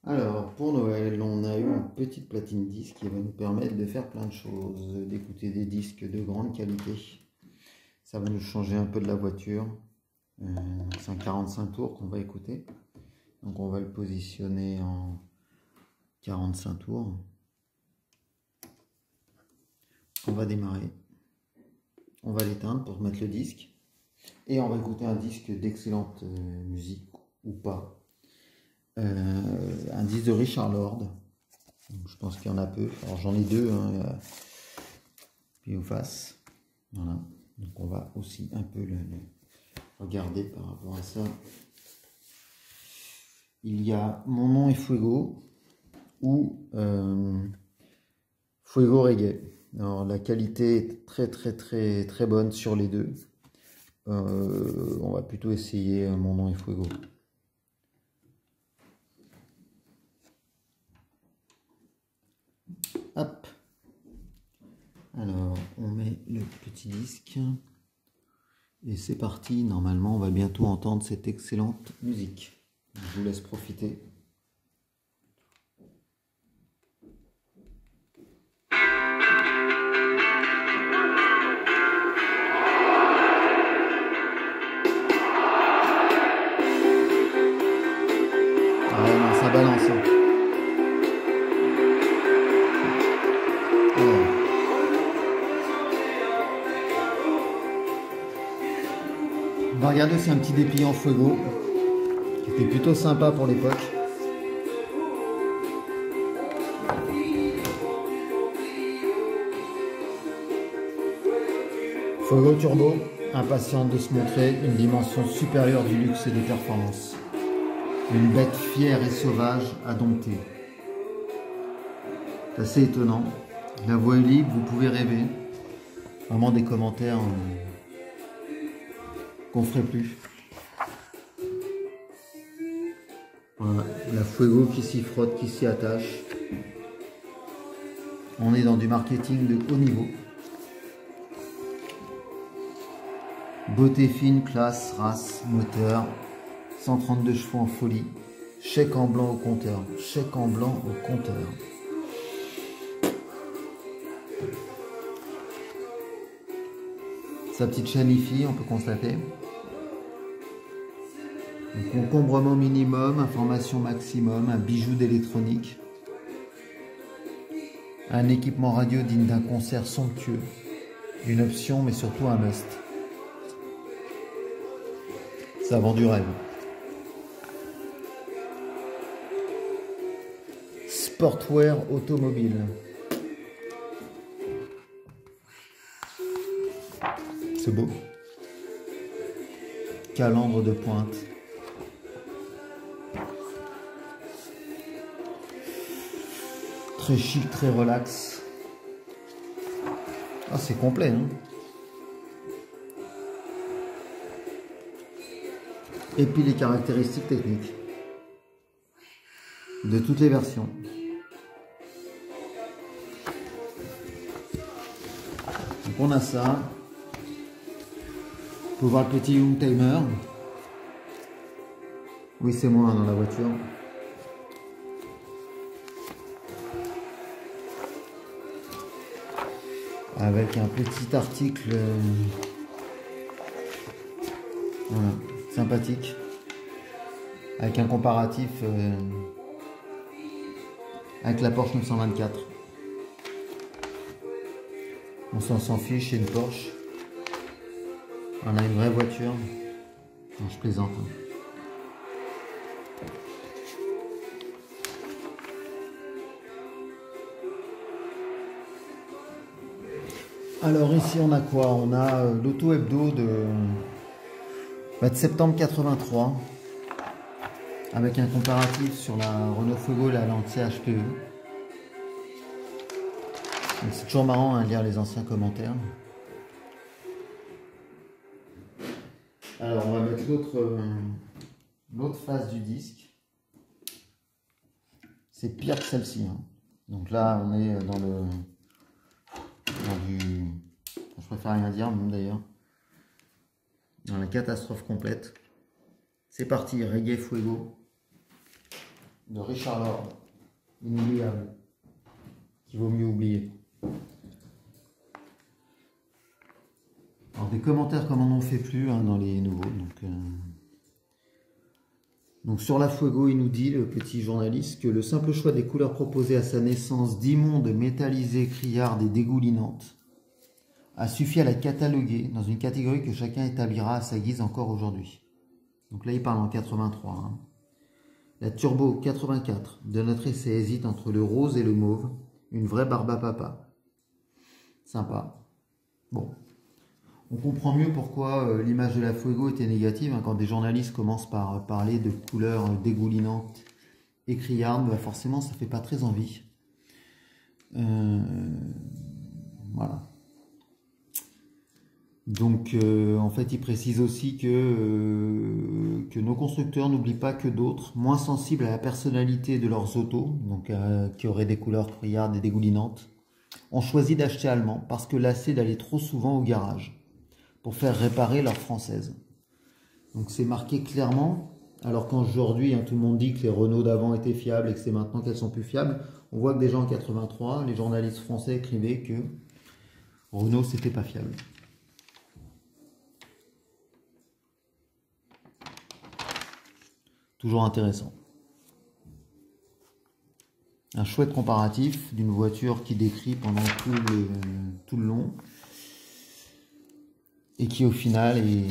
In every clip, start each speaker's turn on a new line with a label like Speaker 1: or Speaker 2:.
Speaker 1: Alors, pour Noël, on a eu une petite platine disque qui va nous permettre de faire plein de choses, d'écouter des disques de grande qualité. Ça va nous changer un peu de la voiture. C'est un 45 tours qu'on va écouter. Donc on va le positionner en 45 tours. On va démarrer. On va l'éteindre pour mettre le disque. Et on va écouter un disque d'excellente musique ou pas. Un disque de Richard Lord. Je pense qu'il y en a peu. Alors j'en ai deux, hein, puis ou face. Voilà. Donc on va aussi un peu le regarder par rapport à ça. Il y a Mon nom est Fuego ou Fuego Reggae. Alors la qualité est très bonne sur les deux. On va plutôt essayer Mon nom est Fuego. Hop. Alors on met le petit disque. Et c'est parti. Normalement on va bientôt entendre cette excellente musique. Je vous laisse profiter. Ah ouais, non, ça balance. Hein. Alors. On va regarder aussi un petit dépliant Fuego qui était plutôt sympa pour l'époque. Fuego Turbo, impatiente de se montrer une dimension supérieure du luxe et des performances. Une bête fière et sauvage à dompter. C'est assez étonnant. La voix est libre, vous pouvez rêver. Vraiment des commentaires qu'on ferait plus. Voilà, la Fuego qui s'y frotte, qui s'y attache. On est dans du marketing de haut niveau. Beauté fine, classe, race, moteur, 132 chevaux en folie, chèque en blanc au compteur, chèque en blanc au compteur. Sa petite chaîne IFI, on peut constater. Donc, encombrement minimum, information maximum, un bijou d'électronique, un équipement radio digne d'un concert somptueux, une option mais surtout un must. Ça vend du rêve. Sportwear automobile. C'est beau. Calandre de pointe. Très chic, très relax. Ah, c'est complet, hein. Et puis les caractéristiques techniques de toutes les versions. Donc on a ça. Vous pouvez voir le petit Young Timer. Oui, c'est moi dans la voiture. Avec un petit article voilà, sympathique. Avec un comparatif avec la Porsche 924. On s'en fiche, c'est une Porsche. On a une vraie voiture. Non, je plaisante. Alors ici on a quoi? On a l'auto hebdo de septembre 83 avec un comparatif sur la Renault Fuego et la Lancia HPE. C'est toujours marrant à lire les anciens commentaires. Alors on va mettre l'autre face du disque. C'est pire que celle-ci. Hein. Donc là on est dans du... Je préfère rien dire même d'ailleurs. Dans la catastrophe complète. C'est parti, Reggae Fuego. de Richard Lord, inoubliable, qu'il vaut mieux oublier. Alors des commentaires comme on n'en fait plus hein, dans les nouveaux. Donc sur la Fuego, il nous dit, le petit journaliste, que le simple choix des couleurs proposées à sa naissance, d'immonde, métallisée, criarde et dégoulinante, a suffi à la cataloguer dans une catégorie que chacun établira à sa guise encore aujourd'hui. Donc là, il parle en 83. Hein. La Turbo 84 de notre essai hésite entre le rose et le mauve, une vraie barbe à papa. Sympa. Bon. On comprend mieux pourquoi l'image de la Fuego était négative. Hein, quand des journalistes commencent par parler de couleurs dégoulinantes et criardes, bah forcément, ça ne fait pas très envie. Voilà. Donc, en fait, il précise aussi que nos constructeurs n'oublient pas que d'autres, moins sensibles à la personnalité de leurs autos, donc qui auraient des couleurs criardes et dégoulinantes, ont choisi d'acheter allemand parce que lassés d'aller trop souvent au garage pour faire réparer leur française. Donc c'est marqué clairement, alors qu'aujourd'hui hein, tout le monde dit que les Renault d'avant étaient fiables et que c'est maintenant qu'elles sont plus fiables, on voit que déjà en 83, les journalistes français écrivaient que Renault c'était pas fiable. Toujours intéressant. Un chouette comparatif d'une voiture qui décrit pendant tout le long et qui au final est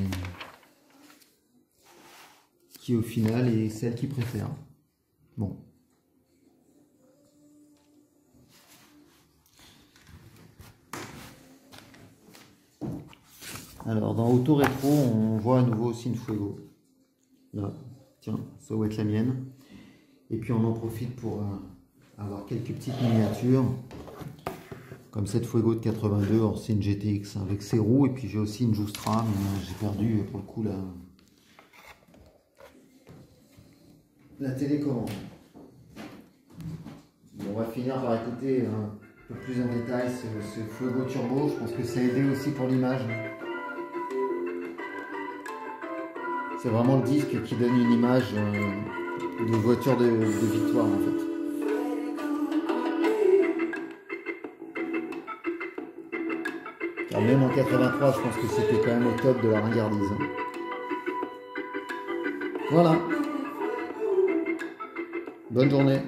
Speaker 1: celle qu'il préfère. Bon. Alors dans Auto Rétro, on voit à nouveau aussi une Fuego. Là, tiens, ça doit être la mienne. Et puis on en profite pour avoir quelques petites miniatures. Comme cette Fuego de 82, alors c'est une GTX avec ses roues, et puis j'ai aussi une Joustra, mais j'ai perdu pour le coup la télécommande. Bon, on va finir par écouter un peu plus en détail ce Fuego Turbo, je pense que ça a aidé aussi pour l'image. C'est vraiment le disque qui donne une image de voiture de victoire en fait. Alors même en 83, je pense que c'était quand même au top de la ringardise. Voilà. Bonne journée.